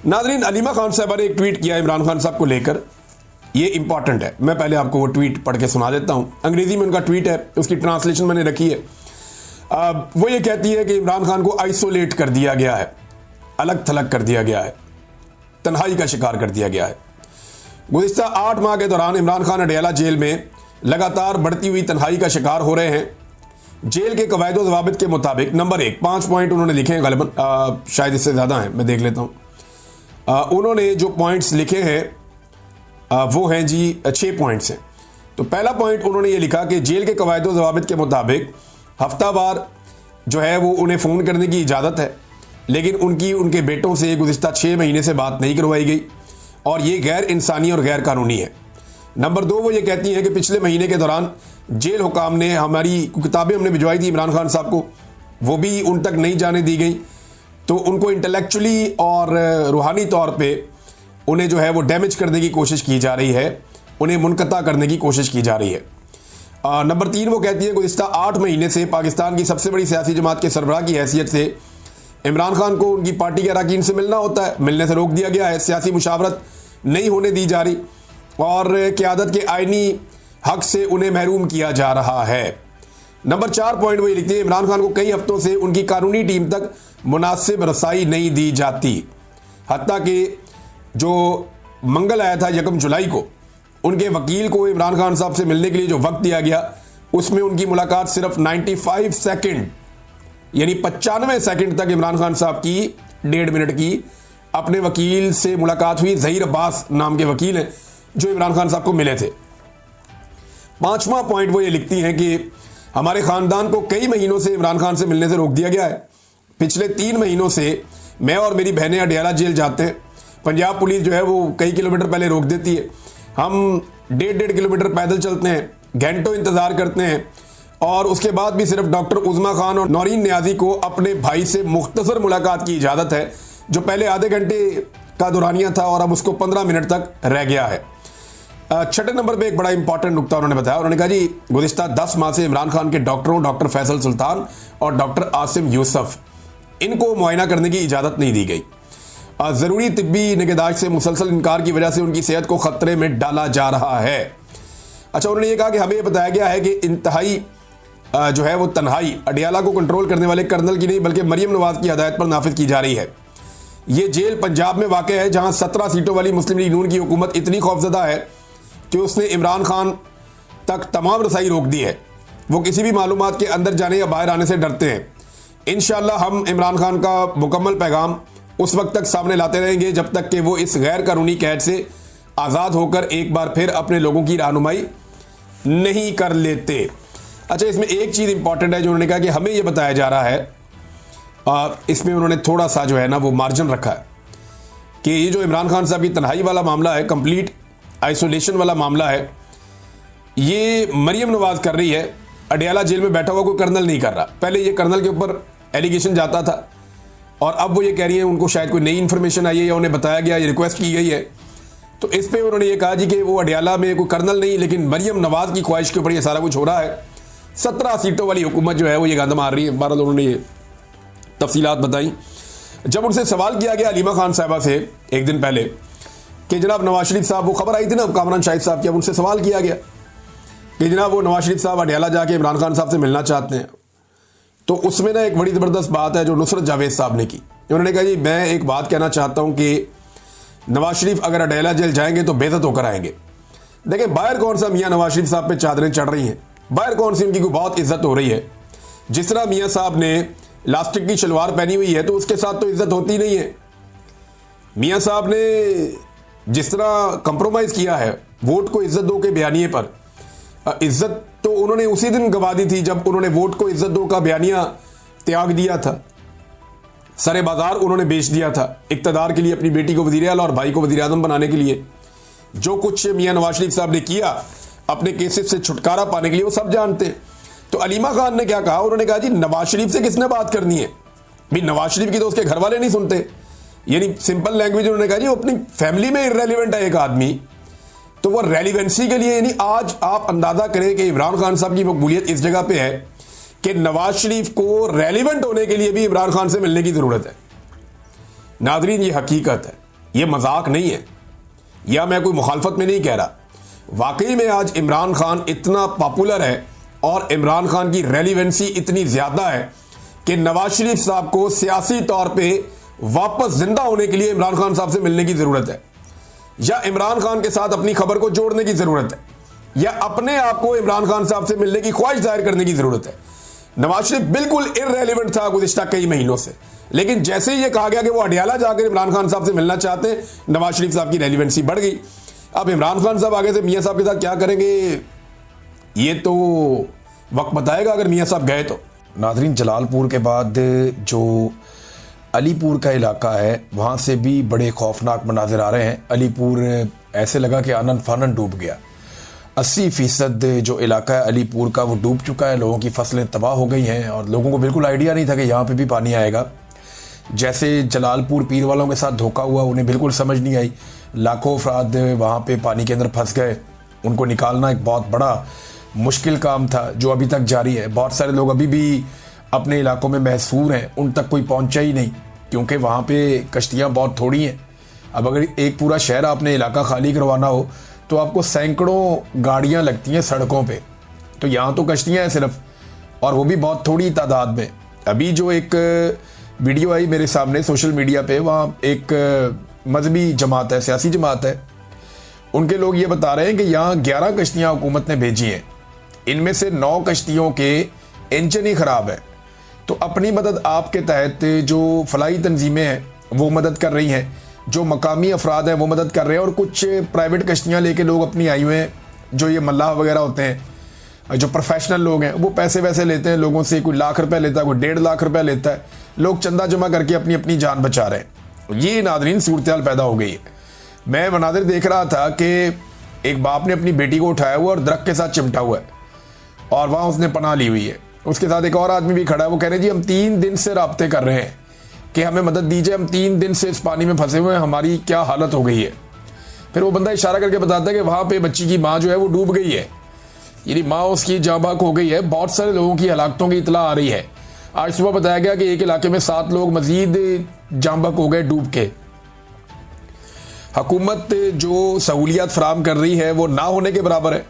नाज़रीन, अलीमा खान साहबा ने एक ट्वीट किया इमरान खान साहब को लेकर, ये इंपॉर्टेंट है। मैं पहले आपको वो ट्वीट पढ़ के सुना देता हूँ। अंग्रेजी में उनका ट्वीट है, उसकी ट्रांसलेशन मैंने रखी है। वो ये कहती है कि इमरान खान को आइसोलेट कर दिया गया है, अलग थलग कर दिया गया है, तन्हाई का शिकार कर दिया गया है। गुज़िश्ता 8 माह के दौरान इमरान खान अडयाला जेल में लगातार बढ़ती हुई तन्हाई का शिकार हो रहे हैं। जेल के कवायद ज़वाबित के मुताबिक नंबर 1, 5 पॉइंट उन्होंने लिखे हैं, ग़ालिबन शायद इससे ज़्यादा हैं, मैं देख लेता हूँ। उन्होंने जो पॉइंट्स लिखे हैं वो हैं जी 6 पॉइंट्स हैं। तो पहला पॉइंट उन्होंने ये लिखा कि जेल के कवायद ज़वाबित के मुताबिक हफ्तावार जो है वो उन्हें फ़ोन करने की इजाज़त है, लेकिन उनके बेटों से गुज़िश्ता 6 महीने से बात नहीं करवाई गई और ये गैर इंसानी और गैर कानूनी है। नंबर 2, वो ये कहती हैं कि पिछले महीने के दौरान जेल हुकाम ने हमारी किताबें हमने भिजवाई थी इमरान खान साहब को, वो भी उन तक नहीं जाने दी गई। तो उनको इंटेलेक्चुअली और रूहानी तौर पे उन्हें जो है वो डैमेज करने की कोशिश की जा रही है, उन्हें मुनक़ता करने की कोशिश की जा रही है। नंबर 3, वो कहती है गुज़िश्ता 8 महीने से पाकिस्तान की सबसे बड़ी सियासी जमात के सरबराह की हैसियत से इमरान खान को उनकी पार्टी के अरकान से मिलना होता है, मिलने से रोक दिया गया है, सियासी मुशावरत नहीं होने दी जा रही और क़यादत के आइनी हक से उन्हें महरूम किया जा रहा है। नंबर 4 पॉइंट वो ये लिखते हैं, इमरान खान को कई हफ्तों से उनकी कानूनी टीम तक मुनासिब रसाई नहीं दी जाती। हत्ता कि जो मंगल आया था 1 जुलाई को, उनके वकील को इमरान खान साहब से मिलने के लिए जो वक्त दिया गया, उसमें उनकी मुलाकात सिर्फ 95 सेकंड यानी 95 सेकंड तक इमरान खान साहब की 1.5 मिनट की अपने वकील से मुलाकात हुई। ज़हीर अब्बास नाम के वकील हैं जो इमरान खान साहब को मिले थे। 5वां पॉइंट वो ये लिखती हैं कि हमारे ख़ानदान को कई महीनों से इमरान खान से मिलने से रोक दिया गया है। पिछले 3 महीनों से मैं और मेरी बहनें अडयाला जेल जाते हैं, पंजाब पुलिस जो है वो कई किलोमीटर पहले रोक देती है। हम 1.5 किलोमीटर पैदल चलते हैं, घंटों इंतज़ार करते हैं और उसके बाद भी सिर्फ डॉक्टर उज़मा खान और नौरीन न्याजी को अपने भाई से मुख्तसर मुलाकात की इजाज़त है, जो पहले आधे घंटे का दौरानिया था और अब उसको 15 मिनट तक रह गया है। 6 नंबर पे एक बड़ा इंपॉर्टेंट नुकता उन्होंने बताया। उन्होंने कहा जी गुज़िश्ता 10 माह से इमरान खान के डॉक्टरों, डॉक्टर फैसल सुल्तान और डॉक्टर आसिम यूसुफ, इनको मुआयना करने की इजाज़त नहीं दी गई। ज़रूरी तिब्बी निगहदाश्त से मुसलसल इनकार की वजह से उनकी सेहत को ख़तरे में डाला जा रहा है। अच्छा, उन्होंने ये कहा कि हमें ये बताया गया है कि इंतहाई जो है वो तन्हाई अडयाला को कंट्रोल करने वाले कर्नल की नहीं बल्कि मरियम नवाज की हदायत पर नाफिज की जा रही है। ये जेल पंजाब में वाक़ है जहाँ 17 सीटों वाली मुस्लिम लीग नून की हुकूमत इतनी खौफजदा है कि उसने इमरान खान तक तमाम रसाई रोक दी है। वो किसी भी मालूमात के अंदर जाने या बाहर आने से डरते हैं। इंशाअल्लाह हम इमरान खान का मुकम्मल पैगाम उस वक्त तक सामने लाते रहेंगे जब तक कि वो इस गैर कानूनी कैद से आज़ाद होकर एक बार फिर अपने लोगों की रहनुमाई नहीं कर लेते। अच्छा, इसमें एक चीज़ इंपॉर्टेंट है जो उन्होंने कहा कि हमें यह बताया जा रहा है, इसमें उन्होंने थोड़ा सा जो है ना वो मार्जिन रखा है कि ये जो इमरान खान साहब की तन्हाई वाला मामला है, कंप्लीट आइसोलेशन वाला मामला है, ये मरियम नवाज कर रही है। अडयाला जेल में बैठा हुआ कोई कर्नल नहीं कर रहा। पहले ये कर्नल के ऊपर एलिगेशन जाता था और अब वो ये कह रही है उनको शायद कोई नई इन्फॉर्मेशन आई है या उन्हें बताया गया, ये रिक्वेस्ट की गई है। तो इस पर उन्होंने ये कहा जी कि वो अडयाला में कोई कर्नल नहीं लेकिन मरियम नवाज की ख्वाहिश के ऊपर ये सारा कुछ हो रहा है। 17 सीटों वाली हुकूमत जो है वो ये गंद मार रही है। 12 लोगों ने ये तफसीलात बताई। जब उनसे सवाल किया गया अलीमा खान साहबा से एक दिन पहले कि जनाब नवाज शरीफ साहब, वो खबर आई थी ना कामरान शाहिद साहब की, अब उनसे सवाल किया गया कि जनाब वो नवाज शरीफ साहब अडयाला जाके इमरान खान साहब से मिलना चाहते हैं। तो उसमें ना एक बड़ी ज़बरदस्त बात है जो नुसरत जावेद साहब ने की। उन्होंने कहा जी मैं एक बात कहना चाहता हूँ कि नवाज शरीफ अगर अडयाला जेल जाएंगे तो बेइज्जत होकर आएंगे। देखिए बाहर कौन सा मियाँ नवाज शरीफ साहब पे चादरें चढ़ रही हैं, बाहर कौन सी उनकी कोई बहुत इज्जत हो रही है। जिस तरह मियाँ साहब ने लास्टिक की शलवार पहनी हुई है तो उसके साथ तो इज्जत होती नहीं है। मियाँ साहब ने जिस तरह कंप्रोमाइज़ किया है वोट को इज्जत दो के बयानिए पर, इज्जत तो उन्होंने उसी दिन गंवा दी थी जब उन्होंने वोट को इज्जत दो का बयानिया त्याग दिया था। सरे बाजार उन्होंने बेच दिया था इक़्तिदार के लिए, अपनी बेटी को वज़ीर आला और भाई को वज़ीर आज़म बनाने के लिए। जो कुछ मियाँ नवाज शरीफ साहब ने किया अपने केसेस से छुटकारा पाने के लिए वो सब जानते हैं। तो अलीमा खान ने क्या कहा, उन्होंने कहा जी नवाज शरीफ से किसने बात करनी है भाई, नवाज शरीफ की तो उसके घर वाले नहीं सुनते। यानी सिंपल लैंग्वेज उन्होंने कहा जी वो अपनी फैमिली में इररेलेवेंट है एक आदमी, तो वो रेलिवेंसी के लिए, यानी आज आप अंदाजा करें कि इमरान खान साहब की मकबूलियत इस जगह पे है कि नवाज शरीफ को रेलिवेंट होने के लिए भी इमरान खान से मिलने की जरूरत है। नाज़रीन ये हकीकत है। ये मजाक नहीं है, या मैं कोई मुखालफत में नहीं कह रहा। वाकई में आज इमरान खान इतना पॉपुलर है और इमरान खान की रेलिवेंसी इतनी ज़्यादा है कि नवाज शरीफ साहब को सियासी तौर पे वापस जिंदा होने के लिए इमरान खान साहब से मिलने की ज़रूरत है, या इमरान खान के साथ अपनी खबर को जोड़ने की ज़रूरत है, या अपने आप को इमरान खान साहब से मिलने की ख्वाहिश जाहिर करने की ज़रूरत है। नवाज शरीफ बिल्कुल इररेलेवेंट था गुज़िश्ता कई महीनों से, लेकिन जैसे ही ये कहा गया कि वो अडियाला जाकर इमरान खान साहब से मिलना चाहते हैं, नवाज शरीफ साहब की रेलिवेंसी बढ़ गई। अब इमरान खान साहब आगे से मियाँ साहब के साथ क्या करेंगे ये तो वक्त बताएगा, अगर मियाँ साहब गए तो। नाज़रीन, जलालपुर के बाद जो अलीपुर का इलाका है वहाँ से भी बड़े खौफनाक मनाजिर आ रहे हैं। अलीपुर ऐसे लगा कि आनन फानन डूब गया। 80% जो इलाका है अलीपुर का वो डूब चुका है, लोगों की फसलें तबाह हो गई हैं और लोगों को बिल्कुल आइडिया नहीं था कि यहाँ पे भी पानी आएगा। जैसे जलालपुर पीर वालों के साथ धोखा हुआ, उन्हें बिल्कुल समझ नहीं आई। लाखों अफराद वहाँ पे पानी के अंदर फंस गए, उनको निकालना एक बहुत बड़ा मुश्किल काम था जो अभी तक जारी है। बहुत सारे लोग अभी भी अपने इलाकों में महसूर हैं, उन तक कोई पहुँचा ही नहीं क्योंकि वहाँ पे कश्तियाँ बहुत थोड़ी हैं। अब अगर एक पूरा शहर आपने इलाका खाली करवाना हो तो आपको सैकड़ों गाड़ियाँ लगती हैं सड़कों पे, तो यहाँ तो कश्तियाँ हैं सिर्फ, और वो भी बहुत थोड़ी तादाद में। अभी जो एक वीडियो आई मेरे सामने सोशल मीडिया पे, वहाँ एक मजहबी जमात है, सियासी जमात है, उनके लोग ये बता रहे हैं कि यहाँ 11 कश्तियाँ हुकूमत ने भेजी हैं, इनमें से 9 कश्तियों के इंजन ही ख़राब है। तो अपनी मदद आपके तहत जो फलाई तंजीमें हैं वो मदद कर रही हैं, जो मकामी अफराद हैं वो मदद कर रहे हैं, और कुछ प्राइवेट कश्तियाँ लेके लोग अपनी आई हुए हैं, जो ये मल्लाह वगैरह होते हैं, जो प्रोफेशनल लोग हैं, वो पैसे वैसे लेते हैं लोगों से, कोई लाख रुपए लेता है, कोई 1.5 लाख रुपए लेता है, लोग चंदा जमा करके अपनी अपनी जान बचा रहे हैं। ये नाज़रीन सूरत हाल पैदा हो गई है। मैं मनाजिर देख रहा था कि एक बाप ने अपनी बेटी को उठाया हुआ और दरख्त के साथ चिमटा हुआ है और वहाँ उसने पनाह ली हुई है, उसके साथ एक और आदमी भी खड़ा है। वो कह रहे हैं जी हम 3 दिन से राब्ते कर रहे हैं कि हमें मदद दीजिए, हम 3 दिन से इस पानी में फंसे हुए हैं, हमारी क्या हालत हो गई है। फिर वो बंदा इशारा करके बताता है कि वहाँ पे बच्ची की माँ जो है वो डूब गई है, यानी माँ उसकी जाँ बहक हो गई है। बहुत सारे लोगों की हलाकतों की इतला आ रही है। आज सुबह बताया गया कि एक इलाके में 7 लोग मजीद जाँ बहक हो गए डूब के। हुकूमत जो सहूलियात फराम कर रही है वो ना होने के बराबर है।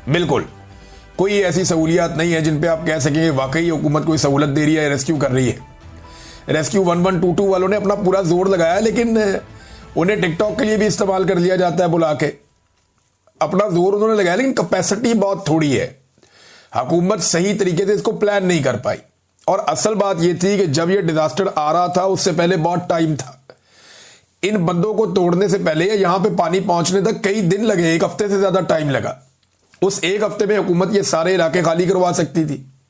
बिल्कुल कोई ऐसी सहूलियात नहीं है जिन पे आप कह सकेंगे वाकई हुकूमत कोई सहूलत दे रही है, रेस्क्यू कर रही है। रेस्क्यू 1122 वालों ने अपना पूरा जोर लगाया, लेकिन उन्हें टिकटॉक के लिए भी इस्तेमाल कर लिया जाता है बुला के। अपना जोर उन्होंने लगाया लेकिन कैपेसिटी बहुत थोड़ी है। हुकूमत सही तरीके से इसको प्लान नहीं कर पाई। और असल बात यह थी कि जब यह डिजास्टर आ रहा था उससे पहले बहुत टाइम था। इन बंदों को तोड़ने से पहले यहां पे पानी पहुंचने तक कई दिन लगे, 1 हफ्ते से ज्यादा टाइम लगा। उस 1 हफ्ते में हुकूमत ये सारे इलाके खाली करवा सकती थी।